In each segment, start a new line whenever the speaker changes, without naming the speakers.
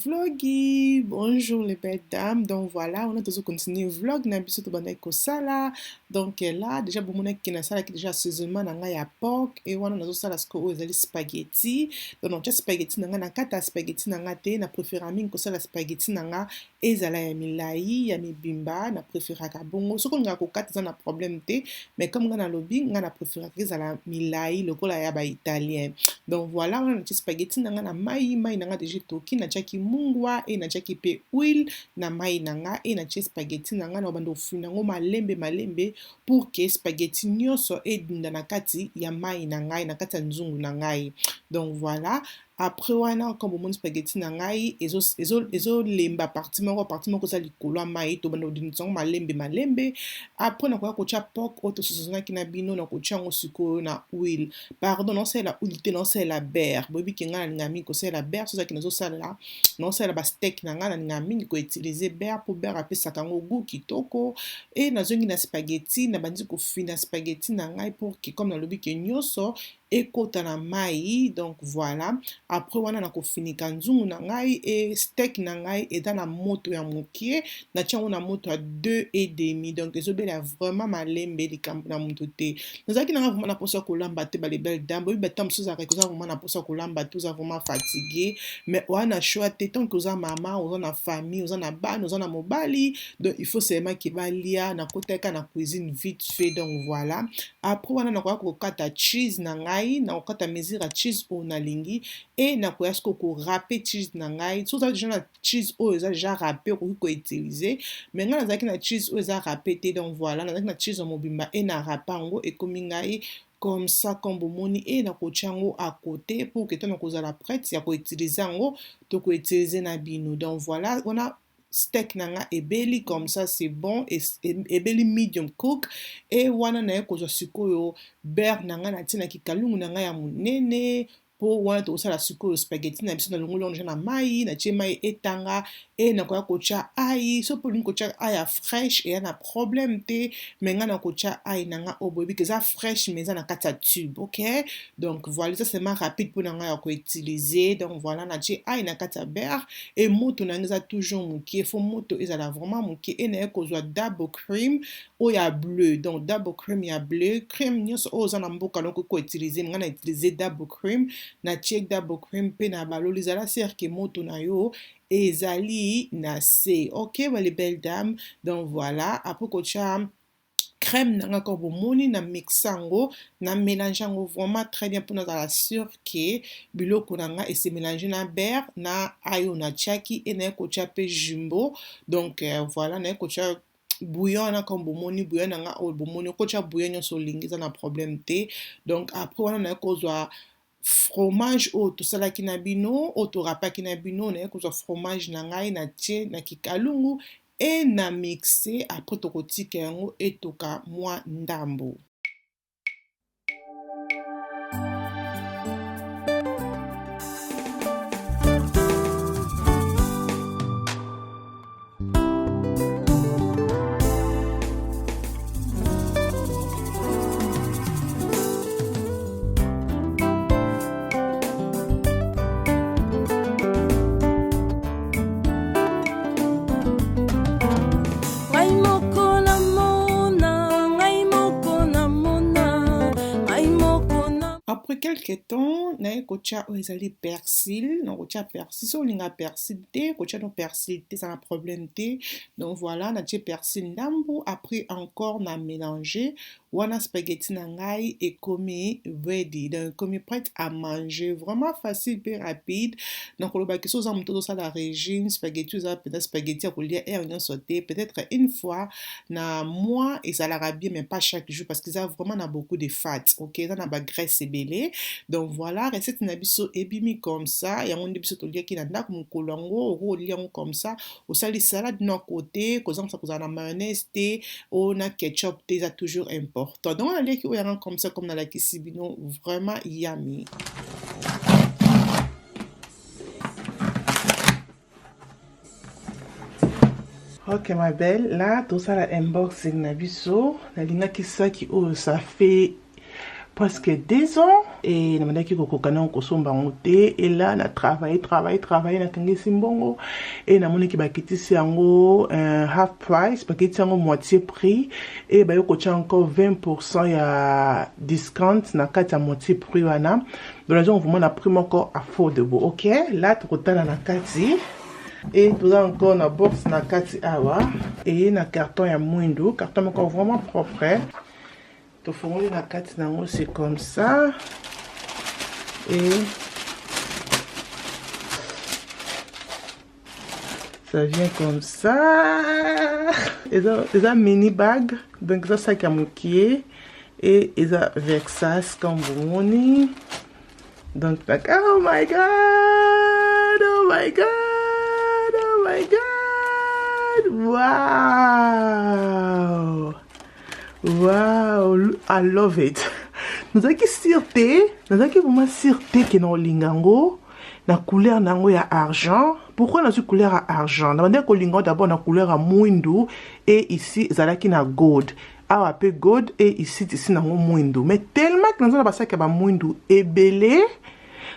vloggy. Bonjour les belles dames. Donc voilà, on a toujours continué le vlog. Na biso to bana ko sala. Donc là, déjà bon mona qui na sala qui déjà assaisonnement na nga ya pork et wana nazo sala sko o ezali spaghetti. Donc on spaghetti na nga na kata spaghetti na nga te na préféra mingi ko sala spaghetti na nga ezala ya milai ya mibimba na préféraka bongo. Soko nga ko kata za na problème te, mais comme nga na lobi nga na préféraka ezala milai lokola ya ba italien. Donc voilà, on a na spaghetti na nga na mai na nga déjà toki na chaki mungwa e na chaki pe huile na mai na nga e na chaki spaghetti na nga na bando funa ngo malembe pour que spaghetti nyonso e dunda na kati ya mai na ngai na kati ya nzungu na ngai. Donc voilà, après wana comme mon spaghetti na ngai ezo lemba parti moko za likolo mai to bando dinzongo malembe après na kwa kocha pork auto sosona kina bino na kocha ngo siko na huile. Pardon, non c'est la huile te non c'est la beurre. Bobi kinga na ngami ko c'est la beurre so za kinazo sala non c'est la ba steak na nga na ngami ko utiliser beurre pour beurre apesa kango goût kitoko et na zongi na spaghetti na bandi ko fina spaghetti na ngai pour que comme na lobi ke nyoso ekota na mai. Donc voilà, après wana na kofinika nzungu na ngai e steak na ngai eza na moto ya mokie na tiango na moto ya 2,5. Donc ezobela vraiment malembe likambo na moto te. Nazaki na nga vraiment na posa kolamba te bale belle dame bobi betam soza ka koza vraiment na posa kolamba te oza vraiment fatigué, mais wana choix te tant que oza mama oza na famille oza na bana oza na mobali, donc il faut seulement que balia na koteka na cuisine vite fait. Donc voilà, après wana na ko kata cheese na ngai na kokata mesure cheese o na lingi et na ko yasko ko râper cheese na ngai so ça déjà na cheese o eza déjà râpé ko utiliser, mais nga nazaki na cheese o eza râpé te. Donc voilà, nazaki na cheese mobimba et na rapango et komi ngai comme ça comme bomoni et na kochango à côté pour que ton kozala prête ya ko utiliser ngo to ko utiliser na bino. Donc voilà, on a steak nanga ebeli comme ça c'est bon et ebeli medium cook et wana na ko zo sikoyo beurre nanga na tina kikalungu nanga ya munene po wana to sala sikoyo spaghetti na biso na longo na mai na tie mai etanga e na ko kocha ai so pour kocha ai ya fresh et na problème te menga na kocha ai nanga obobi que ça fresh mais ça na kata tube. OK, donc voilà, ça c'est rapide pour nanga ya ko utiliser. Donc voilà, na tie ai na kata beurre et moto na nza toujours muki faut moto ezala vraiment muki e na ko zo double cream o ya bleu. Donc double cream ya bleu cream nyos o za na mboka loko ko utiliser nga na utiliser double cream na check double cream pe na baloli zala ser ke moto na yo ezali na se. OK, les belles dames. Donc voilà, après kocha crème nanga ko bomoni na mixango na mélangeango vraiment très bien pour nous assurer que biloko nanga et se mélanger na beurre na ayo na chaki et na kocha pe jumbo. Donc voilà, na kocha bouillon na comme bomoni bouillon nanga o bomoni kocha bouillon so lingi na problème te. Donc après on a kozwa fromage o to sala kinabino o to rapa kinabino na kozwa fromage na ngai na tie na kikalungu et na mixer après to kotika yango etoka mwa ndambo. Après quelques temps, na kocha o ezali persil, na kocha persil so linga persil te, kocha no persil te ça na problème te. Donc voilà, na tie persil ndambo après encore na mélanger wana spaghetti na ngai et komi ready. Donc komi prête à manger, vraiment facile et rapide. Donc le baki so za mto ça la régime spaghetti ça peut-être spaghetti à coller et oignon sauté peut-être une fois na mois et ça la bien mais pas chaque jour parce que ça vraiment na beaucoup de fat. OK, ça na ba graisse ebele. Donc voilà, recette na biso ebimi comme ça et on biso to lia ki na ndako mukolo ngo ro lia comme ça au sali salade de côté kozam ça kozana mayonnaise te o na ketchup te ça toujours important. Donc on a lia ki o yaran comme ça comme dans la kisibino vraiment yummy. OK ma belle, là tout ça la unboxing na biso na linga ki ça qui oh ça fait presque 2 ans et namandaki kokokana kosomba yango te et là na travaillé nakangisi mbongo et namonaki bakitisi yango half price bakitisi yango moitié prix et bayokotia encore 20% ya discount na kati ya moitié prix wana donc nazo vraiment na prix moko affordable. Ok, là tokotala na kati et tout ça encore na box na kati awa et na carton ya mwindu, carton moko vraiment propre. Tout fondé la carte nango c'est comme ça et ça vient comme ça et ça mini bag donc ça sac à moquer et ça Versace comme vous voyez donc oh my god oh my god oh my god wow. Wow, I love it. Nous avons sûreté, nous avons vraiment sûreté que dans lingango, la couleur nango ya argent. Pourquoi nous couleur à argent? Nous avons lingango d'abord la couleur à mwindu et ici zalaki na gold. Ah peu gold et ici nango mwindu. Mais tellement que nous avons passé que ba mwindu ebelé.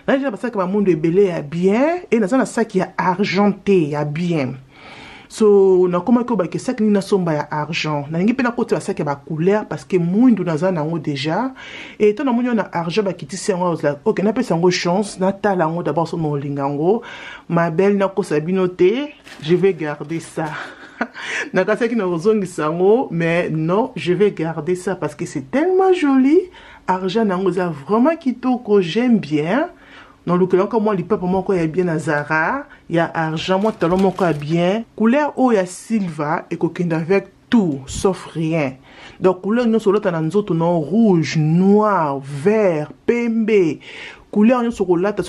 Là j'ai passé que ba mwindu ebelé ya bien et nous avons ça qui est argenté ya bien. So na koma ko ba ke sac ni na somba ya argent na ngi pena côté ba sac ya ba couleur parce que mwindu na za nango déjà et to na munyo na argent ba kitisi yango la OK na pesa yango chance na tala yango d'abord so no lingango ma belle na ko sabinote je vais garder ça na kasa ki na rozongi sango mais non je vais garder ça parce que c'est tellement joli argent nango za vraiment kitoko j'aime bien. Non, le couleur comme moi, les peuples, moi, il y a bien à Zara, il y a argent, moi, talon, moi, il y a bien. Couleur, oh, il y a silva, et coquin avec tout, sauf rien. Donc, couleur, nous, sur l'autre, non, rouge, noir, vert, pembe. Couleur, nous, sur l'autre,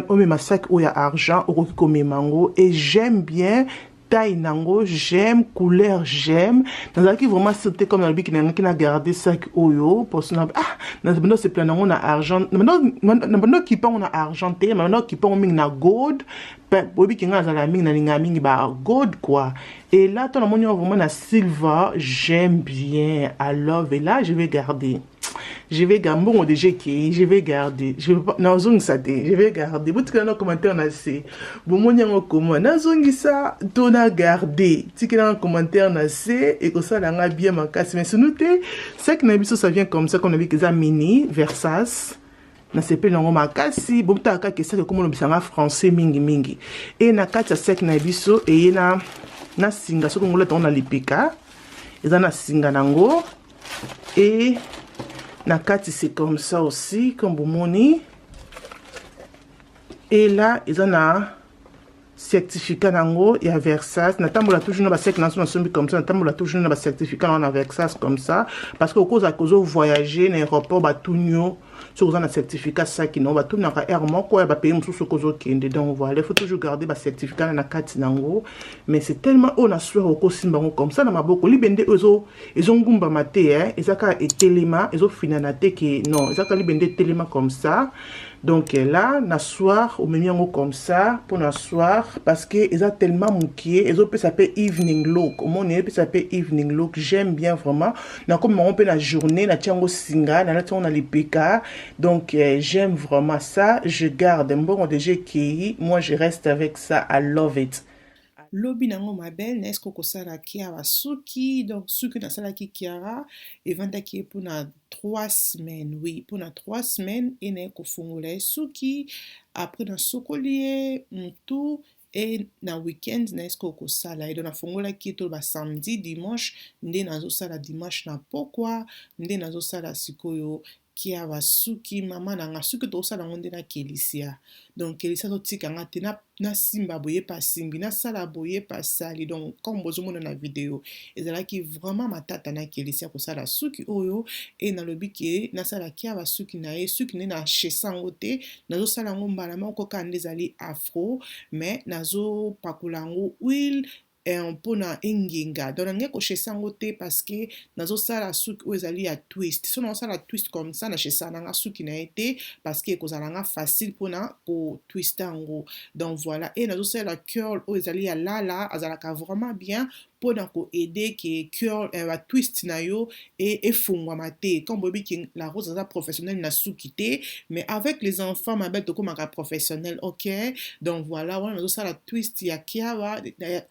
on met ma sac, oh, il y a argent, oh, comme mango, et j'aime bien. Taille nango j'aime couleur j'aime dans la qui vraiment c'était comme dans le bic qui n'a gardé ça oyo pour ce maintenant c'est plein on a argent maintenant qui on a argenté maintenant qui on na gold bobi qui nga za ming na linga mingi ba gold quoi et là ton mon vraiment na silver j'aime bien I love et là je vais garder bon déjà qui je vais garder je vais pas na zong ça je vais garder vous tika na commentaire na c'est bon mon yango comment na zongi ça dona garder tika na commentaire na c'est et que ça nga bien makasi mais noter c'est que na biso ça vient comme ça qu'on a vu que ça mini Versace na sepe nango makasi bon taka que ça que comme on bisanga français mingi et na kati sec na biso et na singa so kongola tona lipika eza na singa nango et na kati c'est comme ça aussi comme vous moni et là ils en a certificat nango il y a Versace na tambola toujours na ba sec na sombi comme ça na tambola toujours na ba certificat na Versace comme ça parce que au cause à cause voyager na aéroport ba tunyo sur un certificat ça qui non va tout na air moko ya ba pays mususu kozo kende donc voilà il faut toujours garder ba certificat na kati nango mais c'est tellement on a soir au kosimba comme ça na maboko libende ezo ngumba mate hein ezaka etelema ezo finana te que non ezaka libende telema comme ça. Donc là, na soir, au même comme ça, pour na soir, parce que ils ont tellement mouqué, ils ont peut s'appeler evening look. Au moins, ils peut s'appeler evening look. J'aime bien vraiment. Na comme on peut la journée, na tiango singa, na on a les PK. Donc j'aime vraiment ça. Je garde un bon déjà qui, moi je reste avec ça. I love it. Lobi nango mabel na esko kosala kiara suki donc suki na sala ki kiara et vanda ki pour na 3 semaines oui pour na 3 semaines et na ko fongola suki après na sokolier mutu et na weekend na esko kosala et na fongola ki to ba samedi dimanche nde nazo sala dimanche na pokwa nde nazo sala sikoyo kia basuki mama na nga suki to sala ngonde na kelisia donc kelisia to tika nga te na simba boye pa simbi na sala boye pa sali donc comme bozo mona na vidéo ezala ki vraiment matata na kelisia ko sala suki oyo et na lobi ke na sala kia basuki na ye suki ne na chesango te nazo sala ngo mbala moko ka ndezali afro mais nazo pakulango huile mpona engenga donc nange kochesa yango te parce que nazosala suki oyo ezali ya twist so nazosala twist comme ça nachesa nanga suki na ye te parce que ekozala nga facile mpona kotwista yango donc voilà et nazosala curl oyo ezali ya lala azalaka vraiment bien mpona koaide ke cœur twist na yo efungwama te comme boyebi ke la rose aza professionnel na suki te mais avec les enfants mabe tokomaka professionnel ok donc voilà wana nazosala twist ya kiawa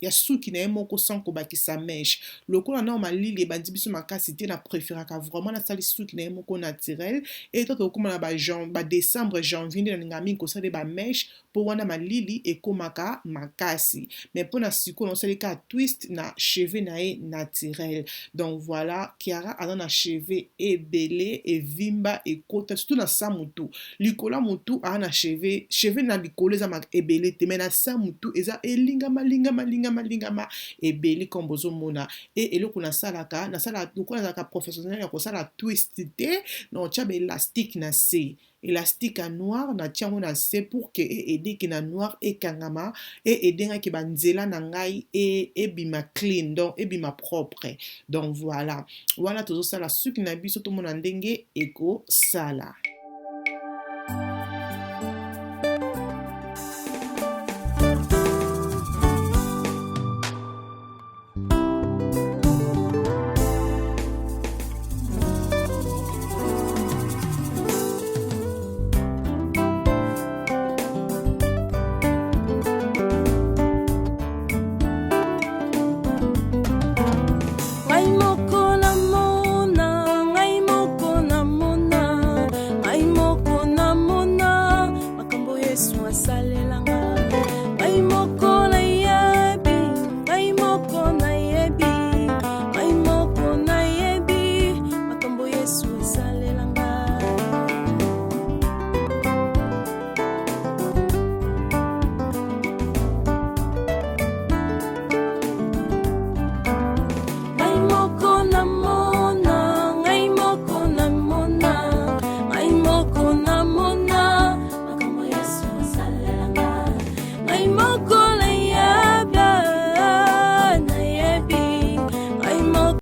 ya suki na ye moko sans kobakisa mèche lokola na malili ebandi biso makasi te na préféraka vraiment nasali suki na ye moko naturel et to tokóma na décembre janvier nde nalinga mingi kosala bamèche mpo wana malili ekomaka makasi mais mpona sikoyo nasali kaka twist na cheveux na ye naturel donc voilà Kiara aza na cheveux ebele evimba ekota surtout na sa mutu likolo ya mutu aza na cheveux na likolo eza ebele te mais na sa mutu eza elingama ebele comme bozomona e eloko nasalaka lokola nazalaka professionnel ya kosala twist te na otia baélastique na se élastique à noir na tiango na se pour que aider que na noir ekangama et aider que banzela na ngai et bima clean donc et bima propre donc voilà tozo sala suki na biso to mona ndenge eko sala.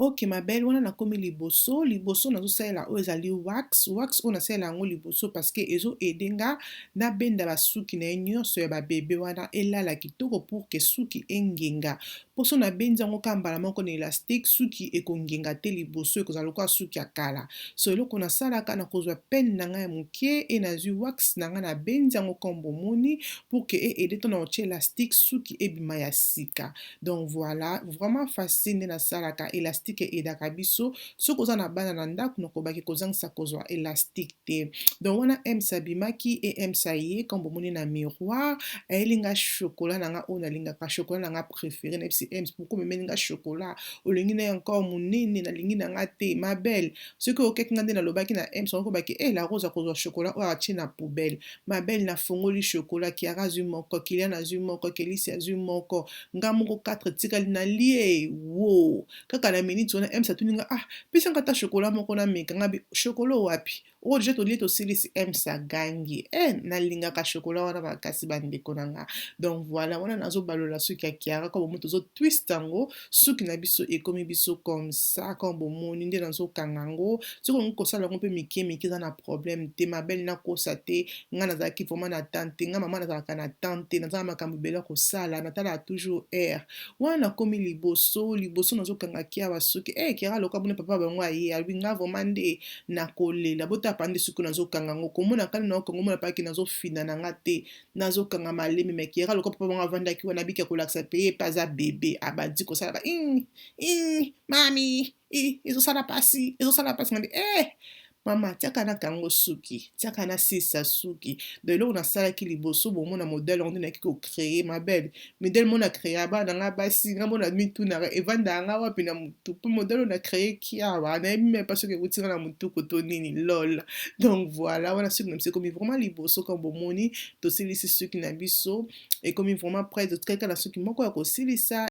Ok ma belle wana nakomi liboso nazosalela oyo ezali wax oyo nasalela yango liboso parce que ezo edenga nabenda basuki na ye nyonso ya babebe wana elala kitoko pour ke suki engenga poso nabendi yango ka mbala moko na élastique suki ekongenga te liboso ekozala lokola suki ya kala so eloko nasalaka nakozwa pene na ngai ya moke e nazwi wax na ngai nabendi yango kombo moni pour ke ede to na otie élastique suki ebima ya sika donc voilà vraiment facile nde nasalaka élastique edaka biso soki oza na bana na ndako nakobaki kozangisa kozwa élastique te donc wana ems abimaki e ems aye kombo moni na miroir ayelinga chocolat nanga oyo nalingaka chocolat nanga préféré na bisi ems pourquoi memelinga chocolat olingi na encore monene nalingi nanga te ma belle soki okekinga nde nalobaki na ems okobaki la rose akozwa chocolat oyo atie na poubelle ma belle nafongoli chocolat Kiara azwi moko Kilian azwi moko Kelisi azwi moko nga moko 4 tikali na lie wo kaka na minute wana ems atuninga pesa ngata chocolat moko na meka ngabi chocolat wapi o je to lie to silisi ems agangi nalingaka chocolat wana makasi bandeko nanga donc voilà wana nazo balola suki ya Kiara comme moto zo twist yango suki na biso ekomi biso comme ça comme bomoni nde nazo kangango siko ngo kosala ngo pe mike za na problème te ma belle na kosa te nga nazaki vraiment na tante nga mama nazalaka na tante nazala makambo bela kosala natala toujours air wana komi liboso nazo kanga Kiara suki Kiara loka bune papa bango aye albi nga vraiment nde na kolela bota pande suki nazo kanga ngo komona kali na kongo mona paki nazo fina na nga te nazo kanga malemi me Kiara loka papa bango avandaki wana bika kolaksa paye paza bébé abadi kosala ba mami ezosala pasi ngandi mama tiaka na kango suki tiaka na sisa suki de eloko nasalaki liboso bomona modele onde naki kocreye ma belle modele mona créé bana nga basi nga mona mitunaka evanda nga wapi na mutu mpo modele na créé Kiawa nayebi me pas soki ekutinga na mutu koto nini lol donc voilà wana suki na biso ekomi vraiment liboso comme bomoni tosilisi suki na biso ekomi vraiment près de kaka na suki moko ya kosilisa.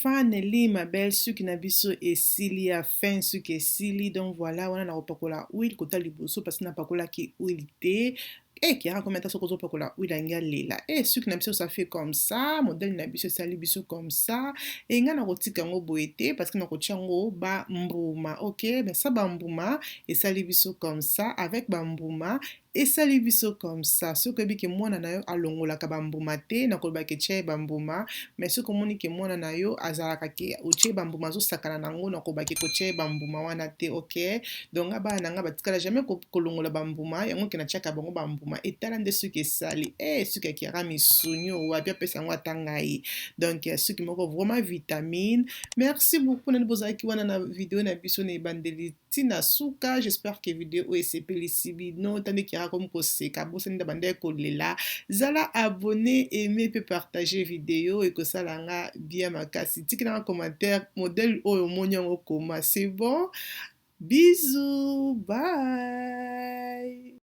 Finally, ma belle, suki na biso esili ya fin suki esili. Donc voilà, wana na kopakola huile kota liboso parce que na pakola ki huile te. Et qui a combien de temps qu'on pakola huile anga lela. Et suki na biso ça fait comme ça, modèle na biso sali biso comme ça. Et nga na kotika ngo boete parce que na kotia ngo ba mbuma. OK, mais ça ba mbuma et sali biso comme ça avec ba mbuma. Esali biso comme ça. Ce que biki mwana na yo alongola ka bambuma te na koloba ke tie bambuma, mais ce que moni ke mwana na yo azalaka ke otie bambuma zo sakana nango na koloba ke ko tie bambuma wana te, OK? Donc aba nanga batikala jamais kolongola bambuma, yango ke na tiaka bango bambuma etala nde suki esali. Suki akiara misunyo wa bien pesa yango atanga ye. Donc suki moko vraiment vitamine. Merci beaucoup na bozaki wana na vidéo na biso na ebandeli tina suka. J'espère que vidéo esepeli sibino tande ki comme koseka bosenda bande kolela zala abonné aimer pe partager vidéo et que ça langa bien makasi tikina un commentaire modèle oyo monyango koma c'est bon bisous bye.